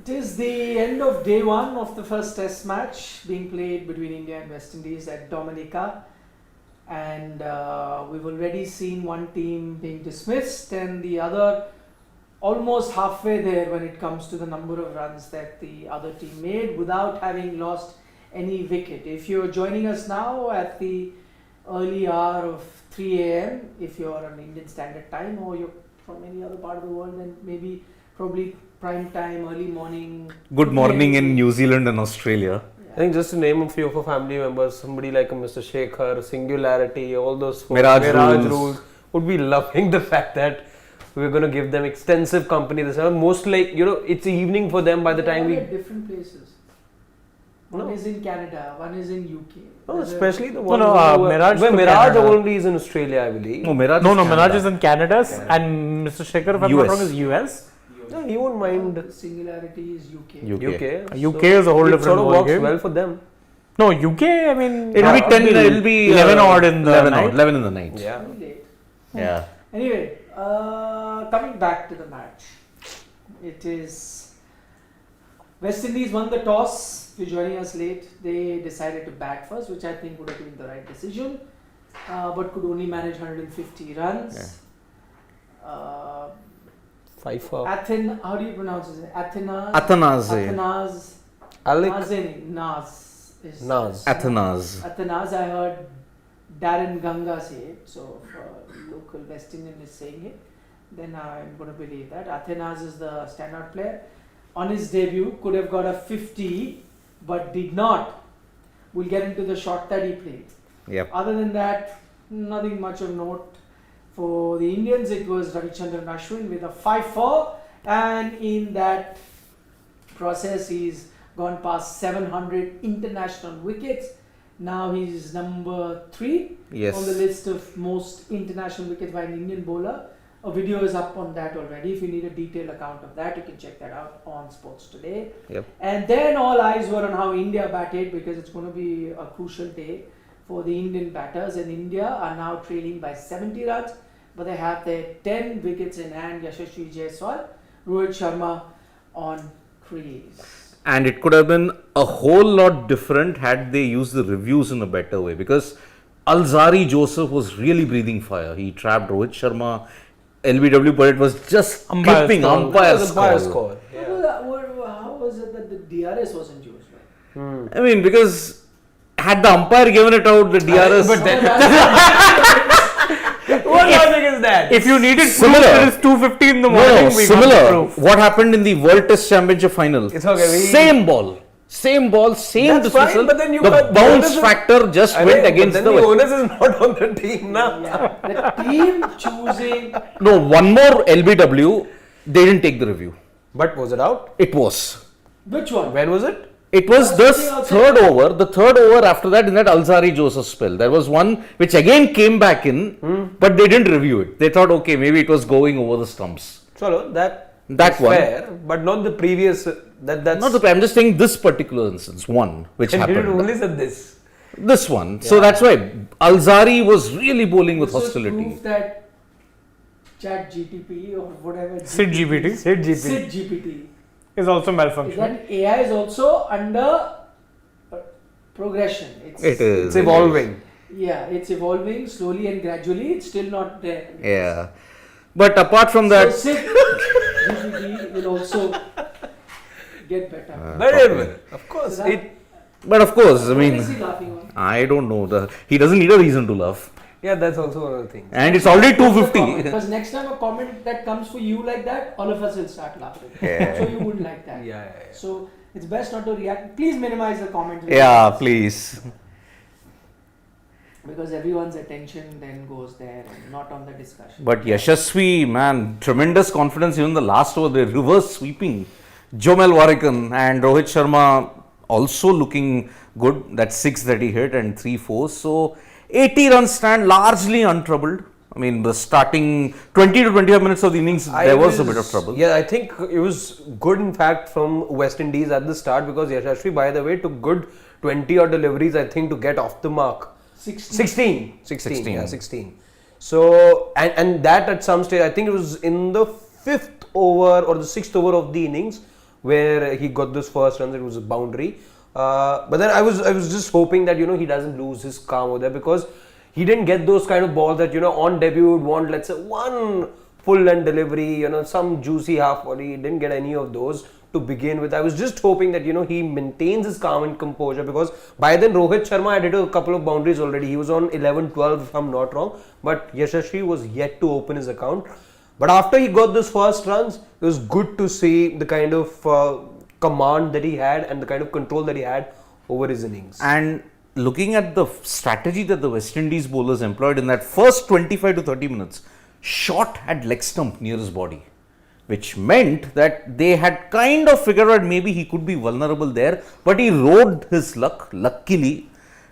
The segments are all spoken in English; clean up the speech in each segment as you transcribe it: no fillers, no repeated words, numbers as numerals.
It is the end of day one of the first test match being played between India and West Indies at Dominica. And we've already seen one team being dismissed and the other almost halfway there when it comes to the number of runs that the other team made without having lost any wicket. If you're joining us now at the early hour of 3 a.m., if you're on Indian Standard Time or you're from any other part of the world, then maybe probably prime time, early morning. Good morning in New Zealand and Australia. I think just to name a few of our family members, somebody like a Mr. Shekhar, Singularity, all those folks, Miraj Rules, would be loving the fact that we're going to give them extensive company this time. Most like, it's evening for them by the time we... At different places. One is in Canada, one is in UK. No, especially the one Miraj only is in Australia, I believe. No, Miraj Miraj is in Canada and Mr. Shekhar, if I'm not wrong, is US. No, he won't mind. Singularity is UK. UK is a whole different sort of ball works game. well for them. No, UK, I mean... It'll be 10, it'll be 11 odd in the 11 night. odd, 11 in the night. Yeah. Very late. Yeah. Anyway, coming back to the match. It is... West Indies won the toss. If you're joining us late, they decided to bat first, which I think would have been the right decision. But could only manage 150 runs. Yeah. How do you pronounce it? Athanas. Athanas. I heard Darren Ganga say it. So if a local West Indian is saying it, then I'm going to believe that. Athanas is the standout player. On his debut, could have got a 50, but did not. We'll get into the shot that he played. Yep. Other than that, nothing much of note. For the Indians, it was Ravichandran Ashwin with a 5-4, and in that process, he's gone past 700 international wickets. Now he's number 3 on the list of most international wickets by an Indian bowler. A video is up on that already. If you need a detailed account of that, you can check that out on Sports Today. Yep. And then all eyes were on how India batted, because it's going to be a crucial day for the Indian batters, and India are now trailing by 70 runs, but they have their 10 wickets in hand. Yashasvi Jaiswal, Rohit Sharma on crease. And it could have been a whole lot different had they used the reviews in a better way, because Alzari Joseph was really breathing fire. He trapped Rohit Sharma. LBW, but it was just clipping umpire score. Yeah. How was it that the DRS wasn't used? Right? I mean, because had the umpire given it out, the DRS... What logic is that? If you needed proof, it is 2:50 in the morning. Similar. What happened in the World Test Championship final? It's okay. Same ball, same dismissal. Fine, but then the bounce factor just went against the onus is not on the team now. Yeah. The team choosing... No, one more LBW, they didn't take the review. But was it out? It was. Which one? When was it? It was the third over after that in that Alzari Joseph spell. There was one which again came back in, but they didn't review it. They thought, okay, maybe it was going over the stumps. So that one. Fair, but not the previous. That's not the. I'm just saying this particular instance, one which happened. You only said this. This one. Yeah. So that's why Alzari was really bowling with hostility. Proof that ChatGPT or whatever. Sid GPT. Is also malfunctioning. Is that AI is also under progression. It's evolving. Yeah, it's evolving slowly and gradually. It's still not there. Yeah. But apart from that... So GPT will also get better. Of course. But of course, I mean... What is he laughing on? I don't know. He doesn't need a reason to laugh. Yeah, that's also one of the things. And it's already 2:50. Because next time a comment that comes for you like that, all of us will start laughing. Yeah. So you wouldn't like that. Yeah. So it's best not to react. Please minimize the comments. Yeah, please. Because everyone's attention then goes there and not on the discussion. But Yashasvi, man, tremendous confidence. Even the last over, the reverse sweeping. Jomel Warrikan and Rohit Sharma also looking good. That 6 that he hit and 3 4. So 80 run stand, largely untroubled. I mean, the starting 20 to 25 minutes of the innings, there was a bit of trouble. Yeah, I think it was good, in fact, from West Indies at the start, because Yashasvi, by the way, took good 20 odd deliveries, I think, to get off the mark. 16. Yeah, 16. So, and that at some stage, I think it was in the 5th over or the 6th over of the innings, where he got this first runs. It was a boundary. But then I was just hoping that he doesn't lose his calm over there, because he didn't get those kind of balls that on debut would want, let's say, one full length delivery, some juicy half volley. He didn't get any of those to begin with. I was just hoping that he maintains his calm and composure, because by then Rohit Sharma had hit a couple of boundaries already. He was on 11-12 if I'm not wrong, but Yashasvi was yet to open his account. But after he got those first runs, it was good to see the kind of command that he had and the kind of control that he had over his innings. And looking at the strategy that the West Indies bowlers employed in that first 25 to 30 minutes, shot at leg stump near his body, which meant that they had kind of figured out maybe he could be vulnerable there, but he rode his luck, luckily,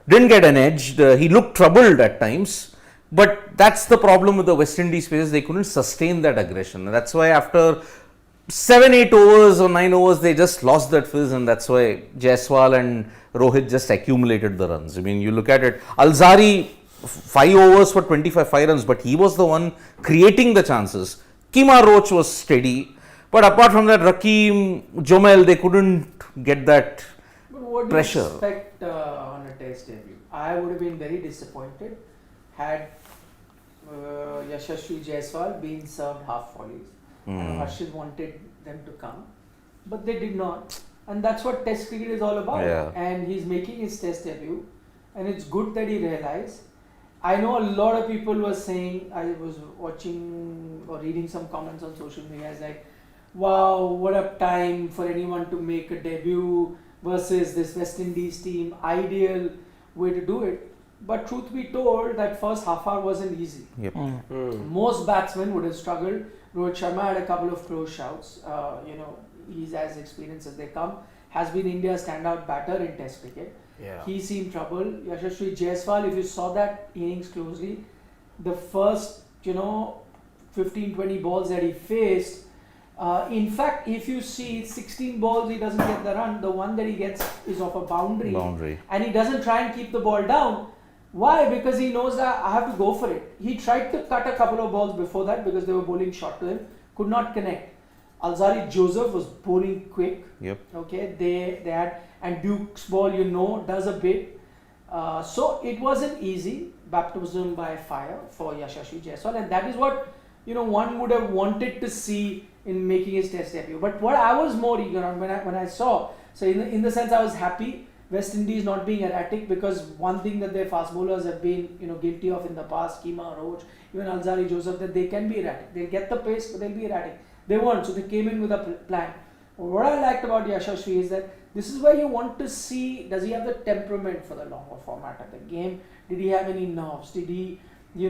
didn't get an edge. He looked troubled at times, but that's the problem with the West Indies players. They couldn't sustain that aggression. That's why after 7-8 overs or 9 overs, they just lost that fizz, and that's why Jaiswal and Rohit just accumulated the runs. I mean, you look at it, Alzari 5 overs for 5 runs, but he was the one creating the chances. Kima Roach was steady, but apart from that, Rakim, Jomel, they couldn't get that But what pressure. do you expect on a test debut? I would have been very disappointed had Yashasvi Jaiswal been served half volleys. Harshit wanted them to come, but they did not. And that's what test cricket is all about. Yeah. And he's making his test debut, and it's good that he realized. I know a lot of people were saying, I was watching or reading some comments on social media, it's like, wow, what a time for anyone to make a debut versus this West Indies team, ideal way to do it. But truth be told, that first half hour wasn't easy. Yep. Most batsmen would have struggled. Rohit Sharma had a couple of close shouts. He's as experienced as they come. Has been India's standout batter in Test cricket. Yeah. He seemed troubled. Yashasvi Jaiswal, if you saw that innings closely, the first 15-20 balls that he faced. In fact, if you see 16 balls, he doesn't get the run. The one that he gets is off a boundary. And he doesn't try and keep the ball down. Why? Because he knows that I have to go for it. He tried to cut a couple of balls before that because they were bowling short to him. Could not connect. Alzari Joseph was bowling quick. Yep. Okay, they had, and Duke's ball, does a bit. So it wasn't easy. Baptism by fire for Yashasvi Jaiswal, and that is what one would have wanted to see in making his test debut. But what I was more eager on when I saw, so in the sense I was happy West Indies not being erratic, because one thing that their fast bowlers have been guilty of in the past, Kima, Roach, even Alzari Joseph, that they can be erratic. They'll get the pace, but they'll be erratic. They weren't, so they came in with a plan. What I liked about Yashasvi is that this is where you want to see, does he have the temperament for the longer format of the game? Did he have any nerves? Did he, in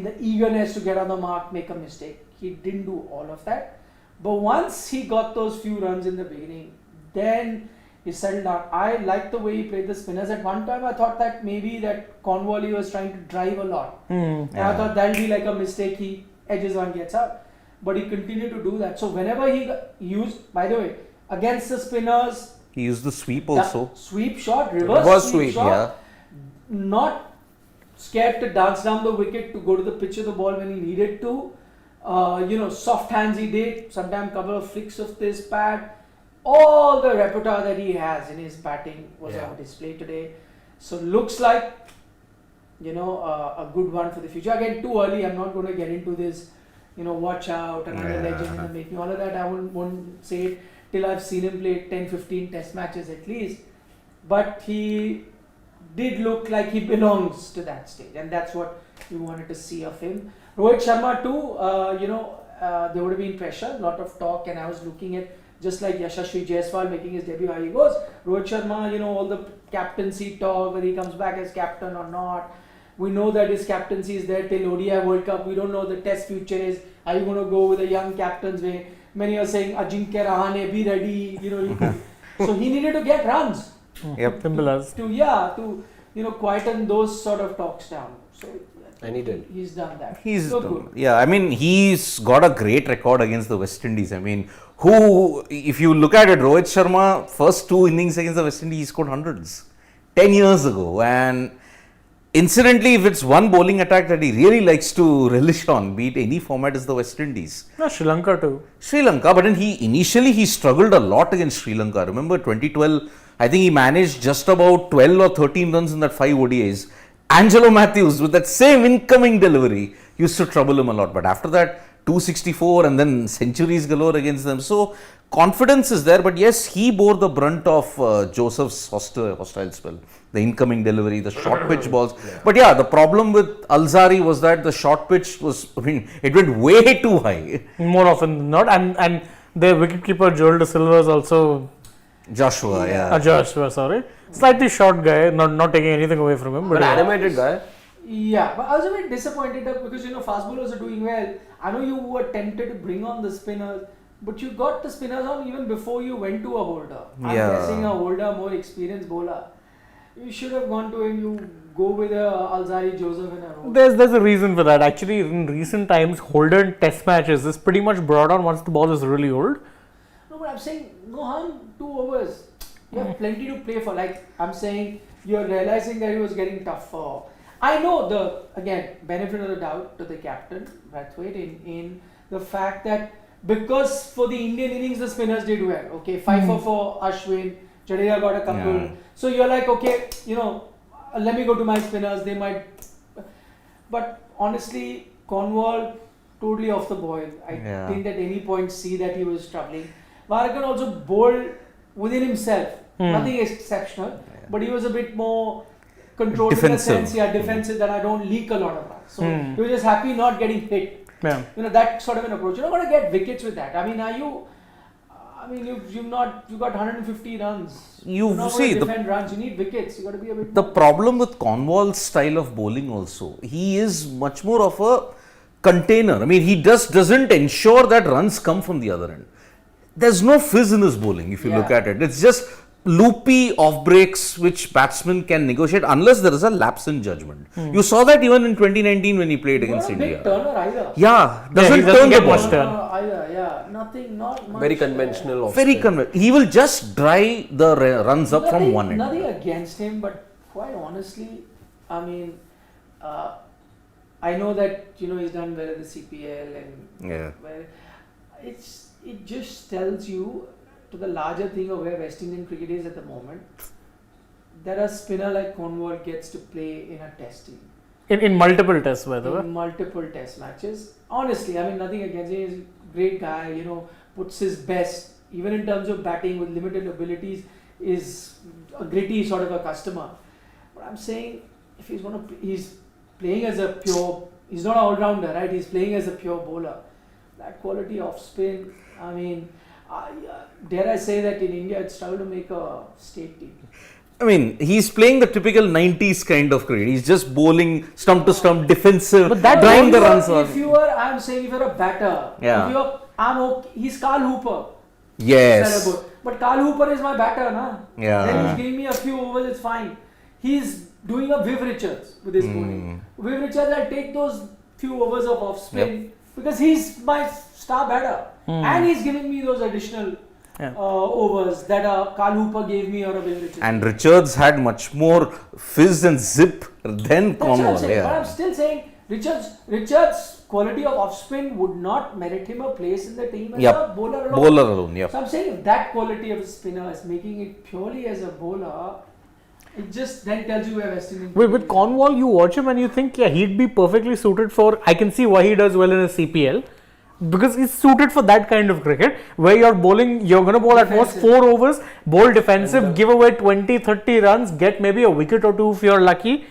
the eagerness to get on the mark, make a mistake? He didn't do all of that. But once he got those few runs in the beginning, then he settled down. I liked the way he played the spinners. At one time, I thought that maybe that Cornwall was trying to drive a lot. And I thought that'll be like a mistake. He edges one, gets out. But he continued to do that. So whenever he used, by the way, against the spinners, He used the sweep also. Sweep shot, reverse sweep shot. Yeah. Not scared to dance down the wicket to go to the pitch of the ball when he needed to. Soft hands he did. Sometimes couple of flicks of this pad. All the repertoire that he has in his batting was on display today. So looks like a good one for the future. Again, too early. I'm not going to get into this. Watch out, another legend in the making. All of that I won't say it till I've seen him play 10-15 test matches at least. But he did look like he belongs to that stage, and that's what we wanted to see of him. Rohit Sharma too, there would have been pressure, a lot of talk, and I was looking at just like Yashasvi Jaiswal making his debut, how he goes. Rohit Sharma, all the captaincy talk, whether he comes back as captain or not. We know that his captaincy is there till ODI World Cup. We don't know the test future is. Are you going to go with a young captain's way? Many are saying Ajinkya Rahane, be ready. So he needed to get runs. Yep. Simple as. To quieten those sort of talks down. So And he did. He's done that. He's so done. good. Yeah, I mean, he's got a great record against the West Indies. I mean, if you look at it, Rohit Sharma, first 2 innings against the West Indies, he scored hundreds 10 years ago. And Incidentally, if it's one bowling attack that he really likes to relish on, be it any format, is the West Indies. No, Sri Lanka too. Sri Lanka, but then he struggled a lot against Sri Lanka. Remember 2012, I think he managed just about 12 or 13 runs in that 5 ODIs. Angelo Matthews with that same incoming delivery used to trouble him a lot. But after that, 264 and then centuries galore against them. So confidence is there, but yes, he bore the brunt of Joseph's hostile spell. The incoming delivery, the short pitch balls. Yeah. But yeah, the problem with Alzari was that the short pitch was, it went way too high. More often than not. And the wicketkeeper Joel De Silva is also Joshua, sorry. Slightly short guy, not taking anything away from him. But animated guy. Yeah, but I was a bit disappointed because fast bowlers are doing well. I know you were tempted to bring on the spinners, but you got the spinners on even before you went to a holder. I'm guessing a holder, more experienced bowler. You should have gone to him. You go with Alzari, Joseph and a row. There's a reason for that. Actually, in recent times, holder in test matches is pretty much brought on once the ball is really old. No, but I'm saying no harm, 2 overs. You have plenty to play for. Like I'm saying, you're realizing that he was getting tougher. I know the benefit of the doubt to the captain, Brathwaite, in the fact that because for the Indian innings the spinners did well. Okay, 5 for Ashwin, Jadeja got a couple. Yeah. So you're like, okay, let me go to my spinners. They might, but honestly, Cornwall totally off the boil. I didn't at any point see that he was struggling. Warakan also bowled within himself. Nothing exceptional, but he was a bit more controlled defensive. In the sense, defensive, that I don't leak a lot of runs. So he was just happy not getting hit. Yeah. That sort of an approach. You're not going to get wickets with that. I mean, you've got 150 runs. You're not going to defend runs. You need wickets. You got to be a bit. The problem with Cornwall's style of bowling also, he is much more of a container. I mean, he doesn't ensure that runs come from the other end. There's no fizz in his bowling if you look at it. It's just loopy off breaks which batsmen can negotiate unless there is a lapse in judgment. You saw that even in 2019 when he played against India. Turner either. Yeah, doesn't turn the ball. Either, not much. Very conventional. Very conventional. He will just dry the runs up from one end. Nothing against him, but quite honestly, I mean, I know that he's done well in the CPL and it just tells you to the larger thing of where West Indian cricket is at the moment, that a spinner like Cornwall gets to play in a test team. In multiple tests, by the way. In multiple test matches. Honestly, I mean, nothing against him. He's a great guy, puts his best, even in terms of batting with limited abilities, is a gritty sort of a customer. But I'm saying, if he's playing as a he's not an all-rounder, right? He's playing as a pure bowler. That quality of spin, I mean, dare I say that in India it's struggled to make a state team. I mean, he's playing the typical 90s kind of cricket. He's just bowling stump to stump, defensive, but that drawing the runs on. If you're a batter, he's Carl Hooper. Yes. But Carl Hooper is my batter, na? Yeah. Then he's giving me a few overs, it's fine. He's doing a Viv Richards with his bowling. Viv Richards, I'll take those few overs of off spin because he's my star batter. And he's giving me those additional overs that Carl Hooper gave me or a Viv Richards. And Richards had much more fizz and zip than Cornwall. But I'm still saying Richards' quality of off spin would not merit him a place in the team as a bowler alone. So I'm saying if that quality of a spinner is making it purely as a bowler, it just then tells you where West Indian. With Cornwall, you watch him and you think, he'd be perfectly suited for. I can see why he does well in a CPL. Because he's suited for that kind of cricket where you're going to bowl at most 4 overs, bowl defensive, give away 20-30 runs, get maybe a wicket or 2 if you're lucky.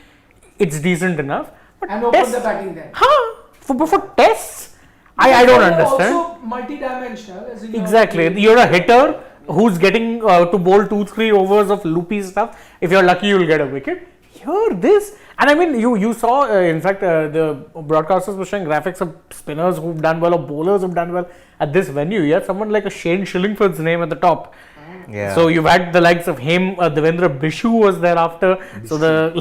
It's decent enough. But and open the batting then. For tests? I don't understand. Also multi-dimensional. Exactly. You're a hitter who's getting to bowl 2-3 overs of loopy stuff. If you're lucky, you'll get a wicket. Here, this. And I mean, you saw, in fact, the broadcasters were showing graphics of spinners who've done well or bowlers who've done well at this venue. You had someone like a Shane Shillingford's name at the top. Yeah. So you've had the likes of him, Devendra Bishu was there after. So the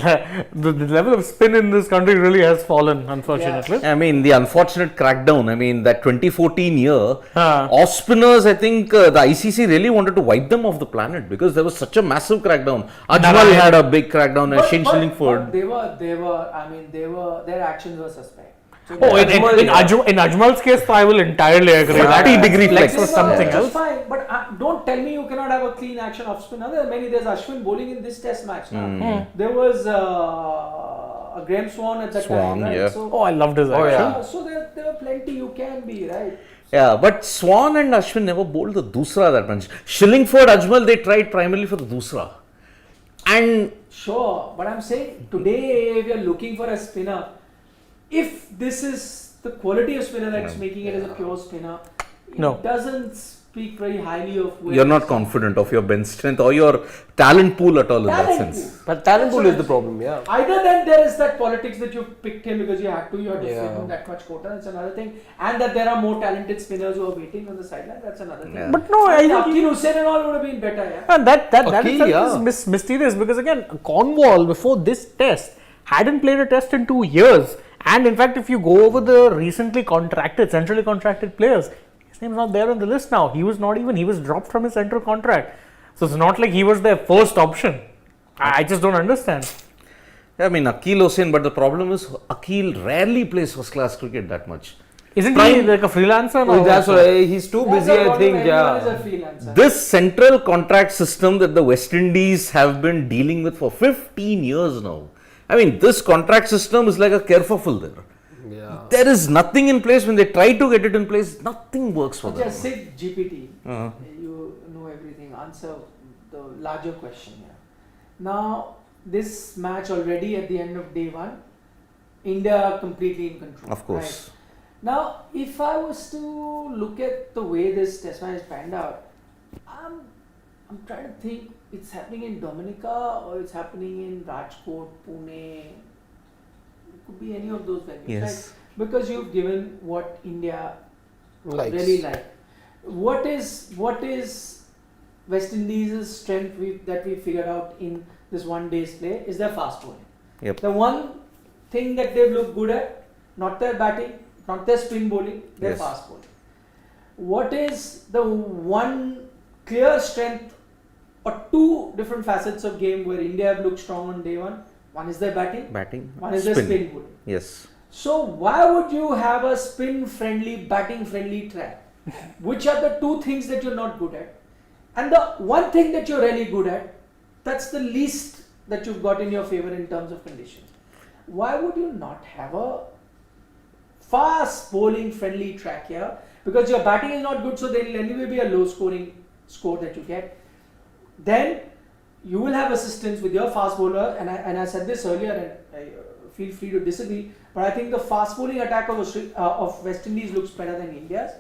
level of spin in this country really has fallen, unfortunately. I mean, the unfortunate crackdown. I mean, that 2014 year, Huh. off spinners, I think the ICC really wanted to wipe them off the planet because there was such a massive crackdown. Ajmal had a big crackdown, and Shane Shillingford. Their actions were suspect. So Oh, in Ajmal's case, I will entirely agree. That 30-degree flex flex. was something That's else. fine, but don't tell me you cannot have a clean action off spin. There's Ashwin bowling in this test match now. There was a Graham Swan at that Swan, time, right? yeah. So, Oh, I loved his action. yeah. so there were plenty you can be, right? Yeah, but Swan and Ashwin never bowled the Dusra that much. Shillingford, Ajmal, they tried primarily for the Dusra. And Sure, but I'm saying today we are looking for a spinner. If this is the quality of spinner that's making it as a pure spinner, it No. doesn't speak very highly of where you're not confident of your bench strength or your talent pool at all in that talent sense. pool. But talent That's pool what is the I'm problem, yeah. Either then there is that politics that you picked him because you had to Yeah. defend that much quota, that's another thing. And that there are more talented spinners who are waiting on the sideline, that's another thing. Yeah. But no, I think Akil Hussain and all would have been better, yeah. and that Akil, itself yeah. is mysterious because again, Cornwall before this test hadn't played a test in 2 years. And in fact, if you go over the recently centrally contracted players, his name's not there on the list now. He was dropped from his central contract. So it's not like he was their first option. I just don't understand. I mean, Akil Hussain, but the problem is Akil rarely plays first class cricket that much. Isn't he Prime- like a freelancer now? That's why he's too That's busy, the I problem, think, everyone is yeah. a freelancer. This central contract system that the West Indies have been dealing with for 15 years now. I mean, this contract system is like a kerfuffle there. Yeah. There is nothing in place. When they try to get it in place, nothing works for them. Just say GPT. Uh-huh. You know everything. Answer the larger question here. Now, this match already at the end of day one, India are completely in control. Of course. Right? Now, if I was to look at the way this test match panned out, I'm trying to think it's happening in Dominica or it's happening in Rajkot, Pune. It could be any of those venues, Yes. right? Because you've given what India Likes. really like. What is West Indies' strength that we figured out in this one day's play is their fast bowling. Yep. The one thing that they've looked good at, not their batting, not their spin bowling, their Yes. fast bowling. What is the one clear strength or two different facets of game where India have looked strong on day one? One is their batting, Batting, one is their spin bowling. Yes. So why would you have a spin-friendly, batting-friendly track? Which are the two things that you're not good at? And the one thing that you're really good at, that's the least that you've got in your favor in terms of conditions. Why would you not have a fast bowling-friendly track here? Because your batting is not good, so there will anyway be a low-scoring score that you get. Then you will have assistance with your fast bowler, and I said this earlier, and I feel free to disagree, but I think the fast bowling attack of West Indies looks better than India's.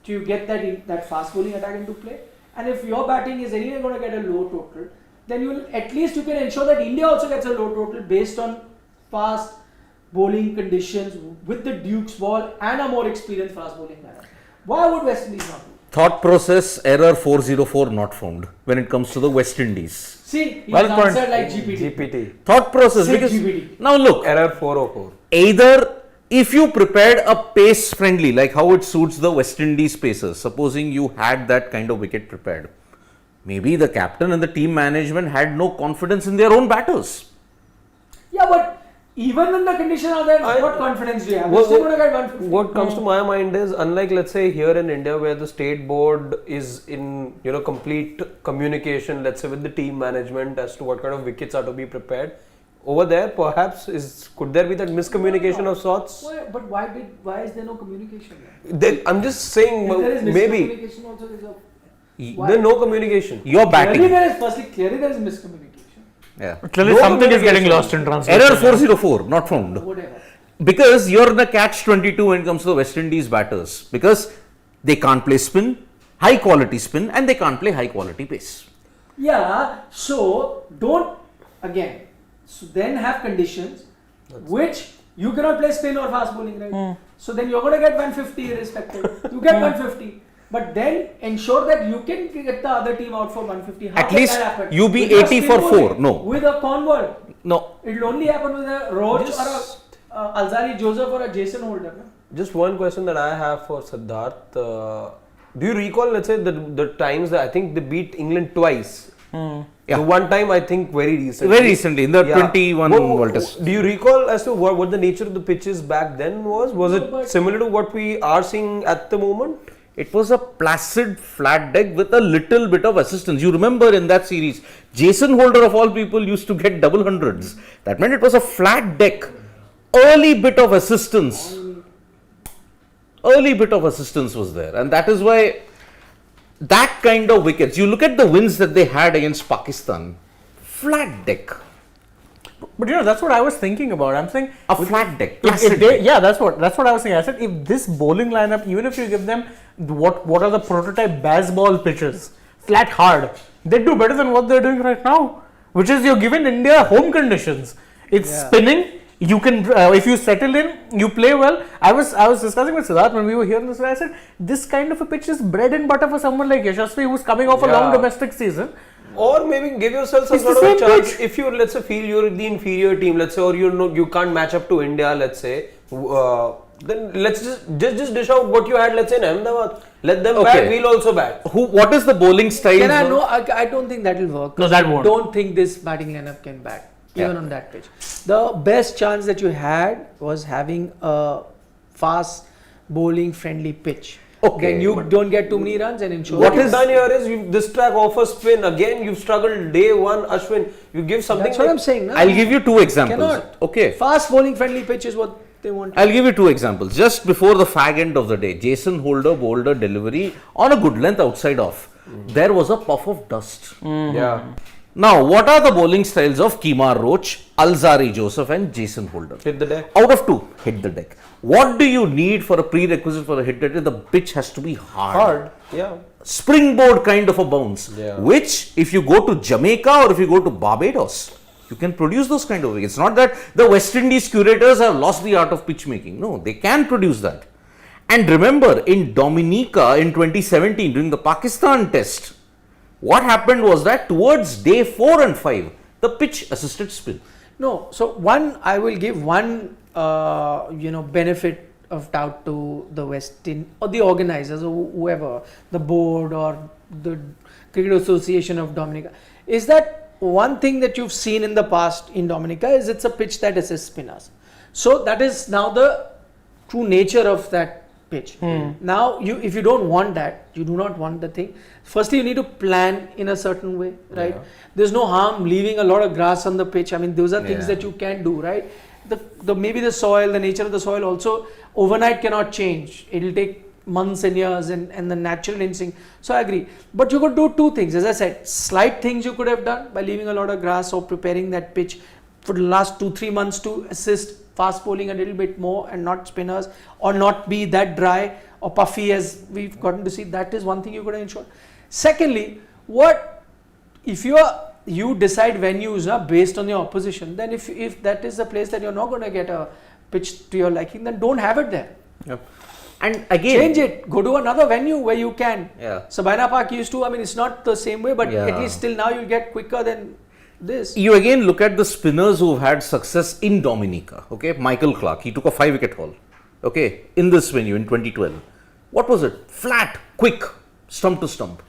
So you get that fast bowling attack into play, and if your batting is anyway going to get a low total, then you can ensure that India also gets a low total based on fast bowling conditions with the Duke's ball and a more experienced fast bowling batter. Why would West Indies not do? Thought process error 404 not found when it comes to the West Indies. See, he's Well point. answered like GPT. GPT. Thought process Say because GPT. now look, Error 404. either if you prepared a pace friendly, like how it suits the West Indies pacers, supposing you had that kind of wicket prepared, maybe the captain and the team management had no confidence in their own batters. Yeah, but even when the conditions are there, what confidence do you have? You're still going to get 150. What comes to my mind is, unlike let's say here in India where the state board is in complete communication, let's say with the team management as to what kind of wickets are to be prepared, over there perhaps could there be that miscommunication of sorts? But why is there no communication there? I'm just saying If there is maybe miscommunication also, there's a Y- there's no communication. Your batting. Clearly there is miscommunication. Yeah. Clearly, No something is getting communication. lost in translation. Error 404 not found. Whatever. Because you're in the catch 22 when it comes to the West Indies batters. Because they can't play spin, high quality spin, and they can't play high quality pace. Yeah, so then have conditions which you cannot play spin or fast bowling, right? So then you're going to get 150 irrespective. You get 150. But then ensure that you can get the other team out for 150. How At can least that happen? you be With a 80 spin for bowling, 4. No. With a Cornwall. No. It will only happen with a Roach Just- or a Alzari Joseph or a Jason Holder. No? Just one question that I have for Siddharth. Do you recall, let's say, the times that I think they beat England twice? Yeah. The one time I think very recently. Very recently in the 21 World Test. Do you recall as to what the nature of the pitches back then was? Was No, it but- similar to what we are seeing at the moment? It was a placid flat deck with a little bit of assistance. You remember in that series, Jason Holder of all people used to get double hundreds. That meant it was a flat deck. Early bit of assistance was there, and that is why that kind of wickets. You look at the wins that they had against Pakistan, flat deck, But that's what I was thinking about. I'm saying a flat deck. if placid they, deck. yeah, that's what I was saying. I said if this bowling lineup, even if you give them what are the prototype baseball pitches, flat hard, they do better than what they're doing right now. Which is you're giving India home conditions. It's spinning. You can if you settle in, you play well. I was discussing with Siddharth when we were here in this. I said this kind of a pitch is bread and butter for someone like Yashasvi who's coming off a long domestic season. Or maybe give yourself some It's sort the of a same chance. pitch. If you, let's say, feel you're the inferior team, let's say, or you can't match up to India, let's say, then let's just dish out what you had, let's say, in Ahmedabad. Let them bat, we'll also bat. What is the bowling style? Can I know? I don't think that will work. No, that won't. Don't think this batting lineup can bat even on that pitch. The best chance that you had was having a fast bowling friendly pitch. Okay, Then you don't get too many runs and ensure. What that- is done here is this track offers spin. Again, you've struggled day one, Ashwin. You give something. That's what I'm saying. No? I'll give you two examples. Cannot. Okay. Fast bowling friendly pitch is what they want. I'll give you two examples. Just before the fag end of the day, Jason Holder bowled a delivery on a good length outside off. There was a puff of dust. Yeah. Now, what are the bowling styles of Kemar Roach, Alzari Joseph and Jason Holder? Hit the deck. Out of two, hit the deck. What do you need for a prerequisite for a hit the deck? The pitch has to be hard. Yeah. Springboard kind of a bounce. Yeah. Which, if you go to Jamaica or if you go to Barbados, you can produce those kind of wickets. It's not that the West Indies curators have lost the art of pitch making. No, they can produce that. And remember, in Dominica in 2017, during the Pakistan test, what happened was that towards day 4 and 5, the pitch assisted spin. No, so I will give one benefit of doubt to the West Indies or the organizers or whoever, the board or the Cricket Association of Dominica, is that one thing that you've seen in the past in Dominica is it's a pitch that assists spinners. So that is now the true nature of that pitch. Now, if you don't want that, you do not want the thing. Firstly, you need to plan in a certain way, right? Yeah. There's no harm leaving a lot of grass on the pitch. I mean, those are things Yeah. that you can do, right? Maybe the soil, the nature of the soil also overnight cannot change. It'll take months and years and the natural instinct. So I agree. But you could do two things. As I said, slight things you could have done by leaving a lot of grass or preparing that pitch for the last 2-3 months to assist fast bowling a little bit more and not spinners, or not be that dry or puffy as we've gotten to see. That is one thing you could have ensured. Secondly, if you decide venues based on your opposition, then if that is a place that you're not going to get a pitch to your liking, then don't have it there. Yep. And again, Change it. Go to another venue where you can. Yeah. Sabina Park used to. I mean, it's not the same way, but Yeah. at least till now you'll get quicker than this. You again look at the spinners who've had success in Dominica. Okay, Michael Clark, he took a 5-wicket haul. Okay, in this venue in 2012. What was it? Flat, quick, stump to stump.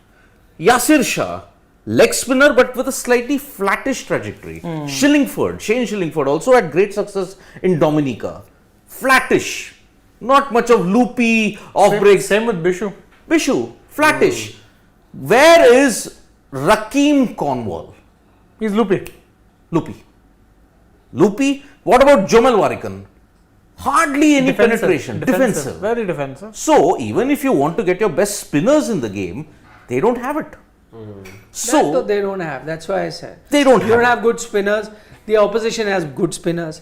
Yasir Shah, leg spinner but with a slightly flattish trajectory. Shane Shillingford also had great success in Dominica. Flattish, not much of loopy off breaks. Same with Bishu, flattish. Where is Rakeem Cornwall? He's loopy. Loopy. What about Jomel Warikan? Hardly any penetration. Defensive. Very defensive. So, even if you want to get your best spinners in the game, they don't have it. So, they don't have. That's why I said. they don't You don't have have good spinners. The opposition has good spinners.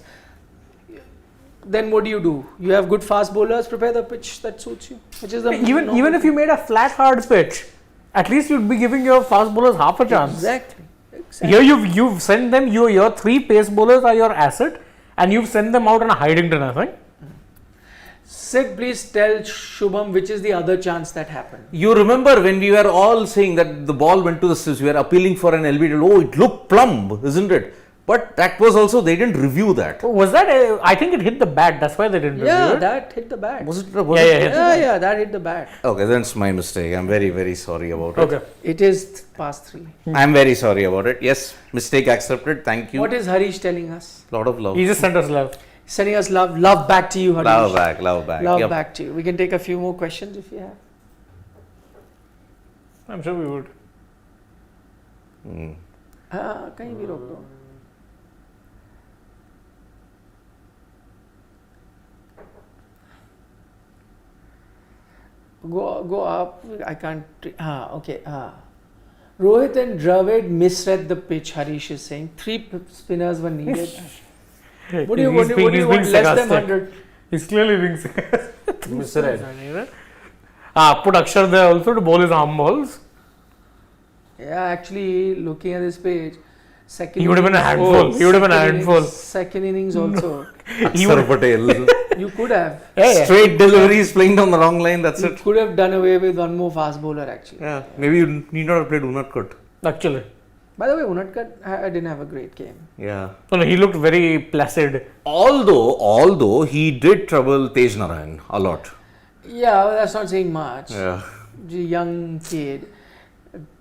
Then what do? You have good fast bowlers. Prepare the pitch that suits you. Which is the Even if you made a flat hard pitch, at least you'd be giving your fast bowlers half a chance. Exactly. Here you've sent them, your 3 pace bowlers are your asset, and you've sent them out on a Hidington, I think. Sid, please tell Shubham which is the other chance that happened. You remember when we were all saying that the ball went to the Swiss, we were appealing for an LBW. Oh, it looked plumb, isn't it? But that was also, they didn't review that. Was that? I think it hit the bat. That's why they didn't review Yeah, it. that hit the bat. Was it? Yeah, that hit the bat. Okay, that's my mistake. I'm very, very sorry about it. Okay. It is past 3. I'm very sorry about it. Yes, mistake accepted. Thank you. What is Harish telling us? Lot of love. He just sent us love. Sending us love. Love back to you, Harish. Love back, love back. Love Yep. back to you. We can take a few more questions if you have. I'm sure we would. कहीं भी रोक दो. Go up. I can't. Okay. Rohit and Dravid misread the pitch. Harish is saying 3 spinners were needed. What do you want? What do you want? Less than 100. He's clearly being sarcastic. Misread. Put Akshar there also to bowl his arm balls. Yeah, actually, looking at this page, second. He would have been a innings- handful. He would have been a second handful. innings- Second innings also. Aksar Patel. You could have. Yeah. Straight deliveries playing down the wrong line, that's You it. could have done away with one more fast bowler actually. Yeah, maybe you need not have played Unadkat. Actually. By the way, Unadkat didn't have a great game. Yeah. No, he looked very placid. Although he did trouble Tej Narayan a lot. Yeah, well, that's not saying much. Yeah. The young kid,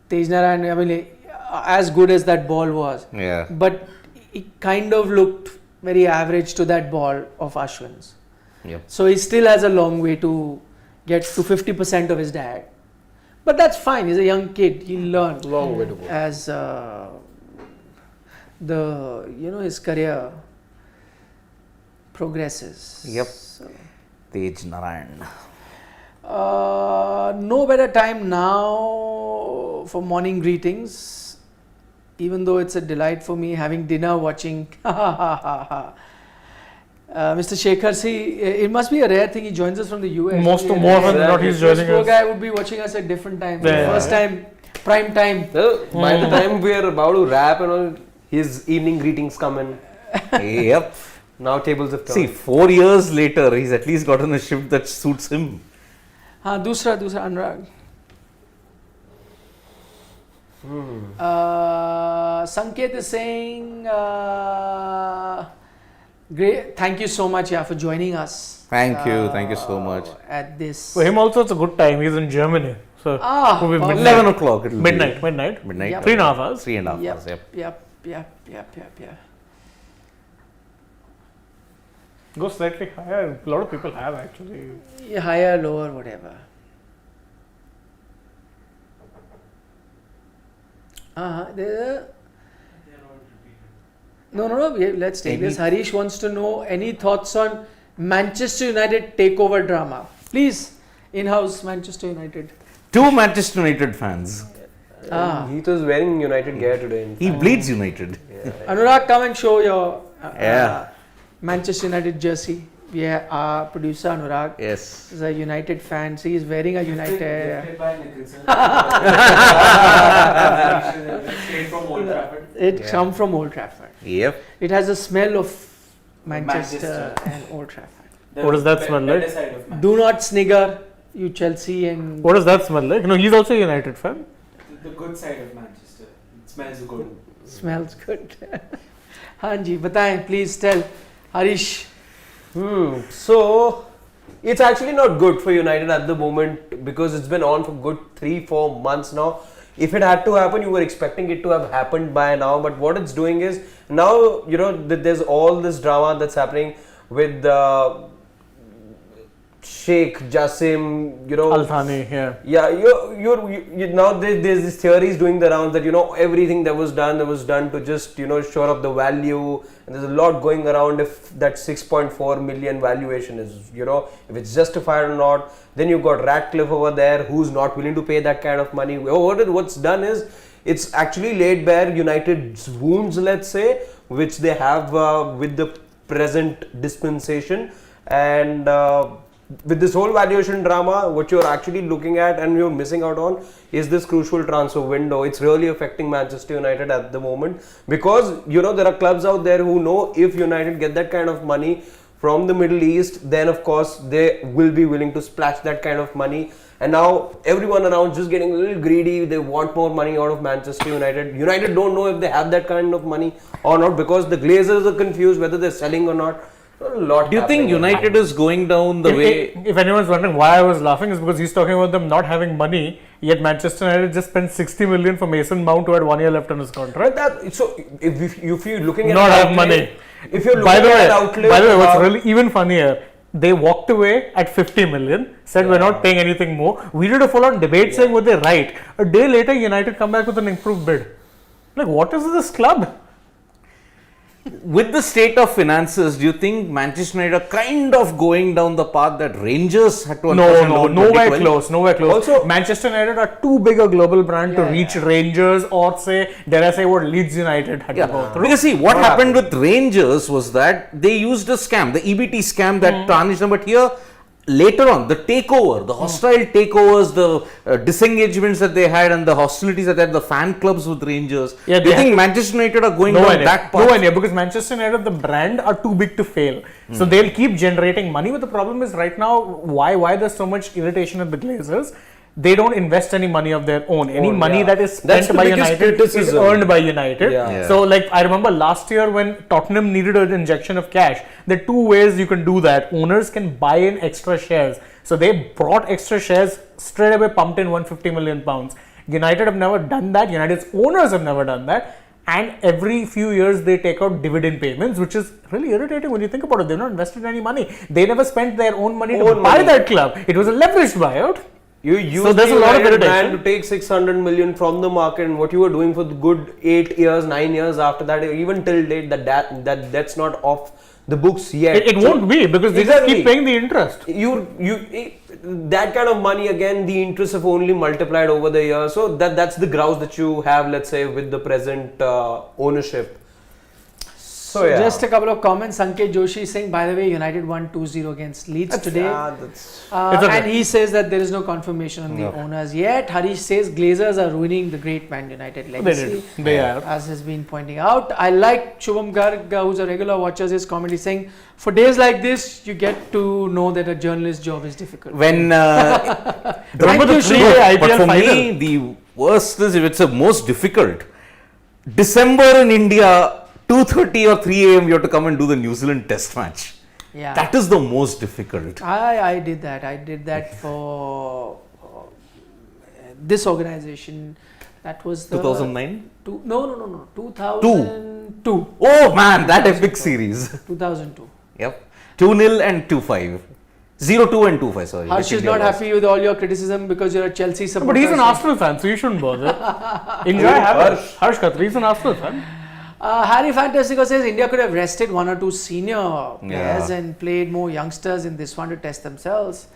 Tej Narayan, I mean, as good as that ball was, Yeah. but it kind of looked very average to that ball of Ashwin's. Yep. So he still has a long way to get to 50% of his dad. But that's fine. He's a young kid. He'll learn Long way to go. as his career progresses. Yep. So, Tej Narayan. no better time now for morning greetings. Even though it's a delight for me having dinner watching. Mr. Shekhar, see, it must be a rare thing. He joins us from the US. More often than not, he's This joining poor us. guy would be watching us at different times. Yeah. First time, prime time. So, by the time we are about to wrap and all, his evening greetings come in. Yep. Now tables have turned. See, 4 years later, he's at least gotten a shift that suits him. दूसरा अनुराग. Sanket is saying, great. Thank you so much, for joining us. Thank you so much. At this. For him also, it's a good time. He's in Germany. So, we'll be perfect. 11 o'clock. It'll midnight. Be. Midnight. Midnight. Yep. 3.5 hours. 3.5 hours. Yep. Yep. Go slightly higher. A lot of people have actually. Yeah, higher, lower, whatever. No. Let's take this. Harish wants to know any thoughts on Manchester United takeover drama. Please, in-house Manchester United. 2 Manchester United fans. He was wearing United gear today. He bleeds United. Anurag, come and show your Yeah. Manchester United jersey. Yeah, our producer Anurag Yes. is a United fan. So he's wearing a United. Straight from Old Trafford. It comes from Old Trafford. Yep. It has a smell of Manchester Manchester. and Old Trafford. What does that smell like? Better side of man. Do not snigger, you Chelsea and. What does that smell like? No, he's also a United fan. The good side of Manchester. It smells good. Smells good. Hanji, बताएं, please tell Harish. So, it's actually not good for United at the moment because it's been on for good 3-4 months now. If it had to happen, you were expecting it to have happened by now. But what it's doing is now, there's all this drama that's happening with Sheikh Jassim, Al Thani, yeah. Yeah, you now there's this theories doing the rounds that everything that was done to just shore up the value, and there's a lot going around if that 6.4 million valuation is if it's justified or not. Then you've got Ratcliffe over there who's not willing to pay that kind of money. What's done is it's actually laid bare United's wounds, let's say, which they have with the present dispensation, and with this whole valuation drama, what you're actually looking at and you're missing out on is this crucial transfer window. It's really affecting Manchester United at the moment because there are clubs out there who know if United get that kind of money from the Middle East, then of course they will be willing to splash that kind of money. And now everyone around just getting a little greedy. They want more money out of Manchester United. United don't know if they have that kind of money or not, because the Glazers are confused whether they're selling or not. A lot. Do you think United is going down the way? If anyone's wondering why I was laughing, is because he's talking about them not having money, yet Manchester United just spent 60 million for Mason Mount, who had 1 year left on his contract. So if you're looking at Not the have outlay- money. If you're looking By the at way, outlay, by the way, what's really even funnier, they walked away at 50 million, said we're not paying anything more. We did a full-on debate saying were they right. A day later, United come back with an improved bid. Like, what is this club? With the state of finances, do you think Manchester United are kind of going down the path that Rangers had to? No, nowhere close. Also, Manchester United are too big a global brand to reach Rangers, or say, dare I say, what Leeds United had to go through. Because see, what happened with Rangers was that they used a scam, the EBT scam that tarnished them. But here, later on, the takeover, the hostile takeovers, the disengagements that they had, and the hostilities that they had, the fan clubs with Rangers. Yeah, do you think Manchester United are going No down idea. that path? No idea, because Manchester United, the brand, are too big to fail. So they'll keep generating money. But the problem is right now, why there's so much irritation at the Glazers? They don't invest any money of their own. Any money that is That's spent the by biggest United is criticism. earned by United. Yeah. So, like, I remember last year when Tottenham needed an injection of cash, there are two ways you can do that. Owners can buy in extra shares. So they brought extra shares, straight away pumped in 150 million pounds. United have never done that. United's owners have never done that. And every few years they take out dividend payments, which is really irritating when you think about it. They've not invested any money. They never spent their own money to buy that club. It was a leveraged buyout. You used So there's a lot of United irritation. man to take 600 million from the market, and what you were doing for the good 8 years, 9 years after that, even till date, that's not off the books yet. It won't be, because they just keep paying the interest. That kind of money, again, the interests have only multiplied over the years. So that's the grouse that you have, let's say, with the present ownership. So yeah. Just a couple of comments. Sanket Joshi is saying, by the way, United won 2-0 against Leeds today. It's okay. And he says that there is no confirmation on the owners yet. Harish says Glazers are ruining the great Man United legacy. They are. As has been pointing out. I like Shubham Garg, who's a regular watcher, his comment is saying, for days like this, you get to know that a journalist's job is difficult. When Remember the you, 3-day but IPL for final? me, the worst is if it's the most difficult. December in India, 2:30 or 3 a.m. you have to come and do the New Zealand Test match. Yeah. That is the most difficult. I did that. I did that for this organization. That was the 2009? No. 2002. Oh man, that epic series. 2002. Yep. 2-0 and 2-5. 0-2 and 2-5, sorry. Harsh is not happy with all your criticism because you're a Chelsea supporter. But he's an Arsenal fan, so you shouldn't bother. Enjoy Harsh Khatri, he's an Arsenal fan. Harry Fantastico says India could have rested one or two senior players and played more youngsters in this one to test themselves.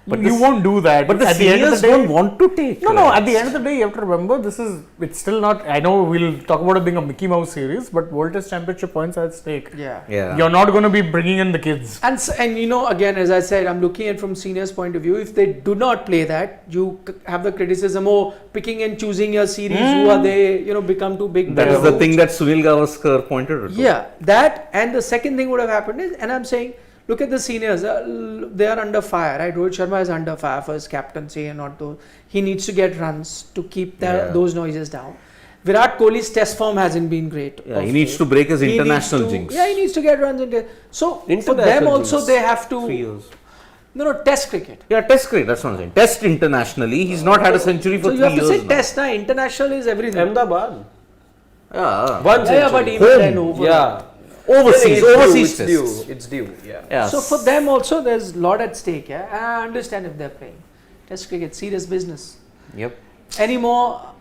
But you won't do that. But the at the end of seniors the day, don't want to take. No, at the end of the day, you have to remember it's still not, I know we'll talk about it being a Mickey Mouse series, but World Test Championship points are at stake. Yeah. You're not going to be bringing in the kids. And you know, again, as I said, I'm looking at from seniors' point of view. If they do not play that, you have the criticism, picking and choosing your series, who are they, become too big. That is the thing that Sunil Gavaskar pointed to. Yeah, that, and the second thing would have happened is, and I'm saying, look at the seniors, they are under fire, right? Rohit Sharma is under fire for his captaincy and not those. He needs to get runs to keep those noises down. Virat Kohli's test form hasn't been great. Yeah, he needs to break his international jinx. Yeah, he needs to get runs into. So for them also, they have to. 3 years. No, test cricket. Yeah, test cricket, that's what I'm saying. Test internationally, he's not had a century for 3 years. So you have to say now. test, now. International is everything. Ahmedabad. Yeah. One century. but even then over. Yeah. Overseas It's tests. due. It's due. Yeah. So for them also, there's a lot at stake. Yeah, I understand if they're playing. Test cricket, serious business. Yep. Any more,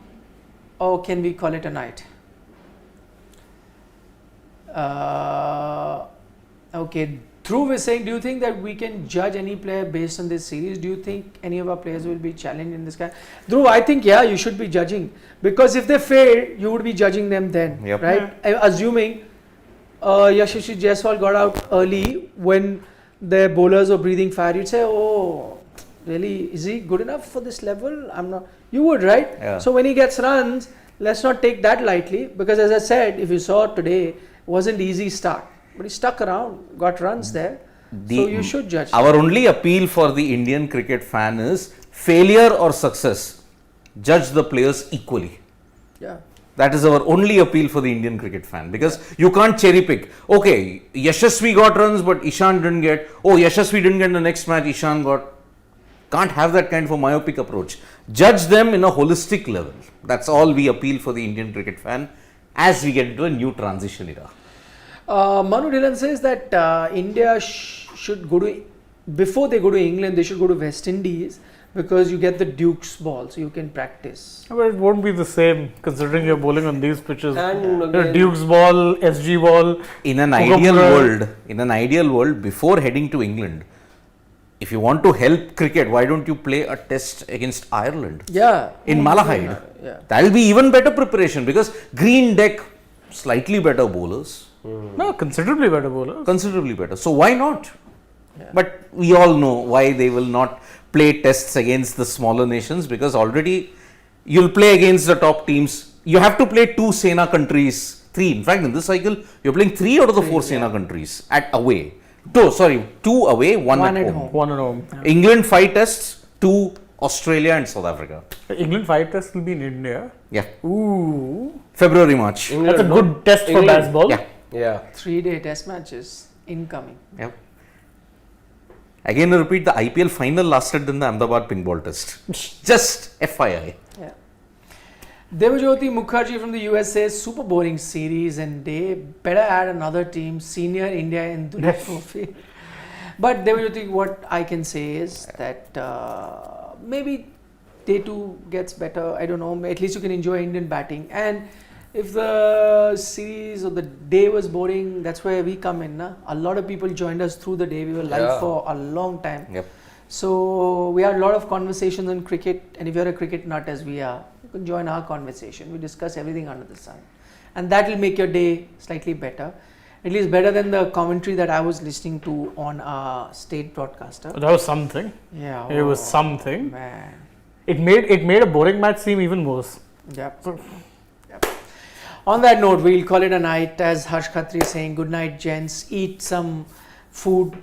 or can we call it a night? Okay, Dhruv is saying, do you think that we can judge any player based on this series? Do you think any of our players will be challenged in this kind? Dhruv, I think you should be judging, because if they fail, you would be judging them then, right? Assuming Yashasvi Jaiswal got out early when the bowlers were breathing fire, you'd say, oh, really, is he good enough for this level? I'm not. You would, right? Yeah. So when he gets runs, let's not take that lightly, because as I said, if you saw today, it wasn't easy start. But he stuck around, got runs there. The- So you should judge. Our only appeal for the Indian cricket fan is failure or success, judge the players equally. Yeah. That is our only appeal for the Indian cricket fan, because you can't cherry pick. Okay, Yashasvi got runs, but Ishan didn't get. Oh, Yashasvi didn't get in the next match, Ishan got. Can't have that kind of a myopic approach. Judge them in a holistic level. That's all we appeal for the Indian cricket fan as we get into a new transition era. Manu Dhillon says that India should go to, before they go to England, they should go to West Indies because you get the Duke's ball, so you can practice. But it won't be the same considering you're bowling on these pitches. And The again, Duke's ball, SG ball. In an ideal world, before heading to England, if you want to help cricket, why don't you play a test against Ireland Yeah. in Malahide? Yeah. That will be even better preparation, because green deck, slightly better bowlers, No, considerably better bowler. considerably better. So why not? But we all know why they will not play tests against the smaller nations, because already you'll play against the top teams. You have to play 2 Sena countries, 3. In fact, in this cycle, you're playing 3 out of the 4 Sena countries at away. 2 away, 1 One at at home. home. One at home. England 5 tests, 2 Australia and South Africa. England 5 tests will be in India. Yeah, Ooh. February, March. That's a good test for England. baseball. Yeah, yeah. 3-day test matches incoming. yeah. Again, I repeat, the IPL final lasted than the Ahmedabad pink ball test. Just FYI. Yeah. Devajyoti Mukherjee from the US says super boring series and they better add another team, senior India in Duleep Trophy. But Devajyoti, what I can say is that maybe day 2 gets better. I don't know. At least you can enjoy Indian batting. And if the series or the day was boring, that's where we come in. Na? A lot of people joined us through the day. We were live Yeah. for a long time. Yep. So we had a lot of conversations on cricket, and if you're a cricket nut as we are, you can join our conversation. We discuss everything under the sun, and that will make your day slightly better, at least better than the commentary that I was listening to on our state broadcaster. That was something. Yeah, It was oh, something. man. It made a boring match seem even worse. Yep. Yep. On that note, we'll call it a night. As Harsh Khatri is saying, good night, gents. Eat some food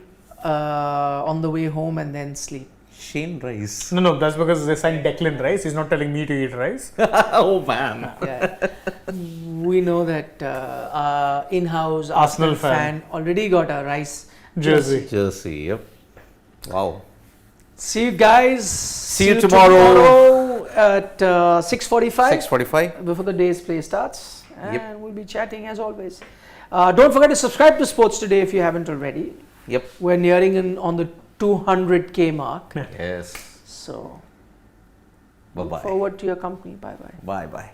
on the way home and then sleep. Shane Rice. No, that's because they signed Declan Rice. He's not telling me to eat rice. Oh man. Yeah. We know that our in-house Arsenal Arsenal fan already got a Rice Jersey. Jersey. Yep. Wow. See you guys. See you tomorrow. At 6:45. 6:45. Before the day's play starts, and Yep. we'll be chatting as always. Don't forget to subscribe to Sports Today if you haven't already. Yep. We're nearing on the 200k mark, Yes. so Bye look bye. forward to your company. Bye bye. Bye bye.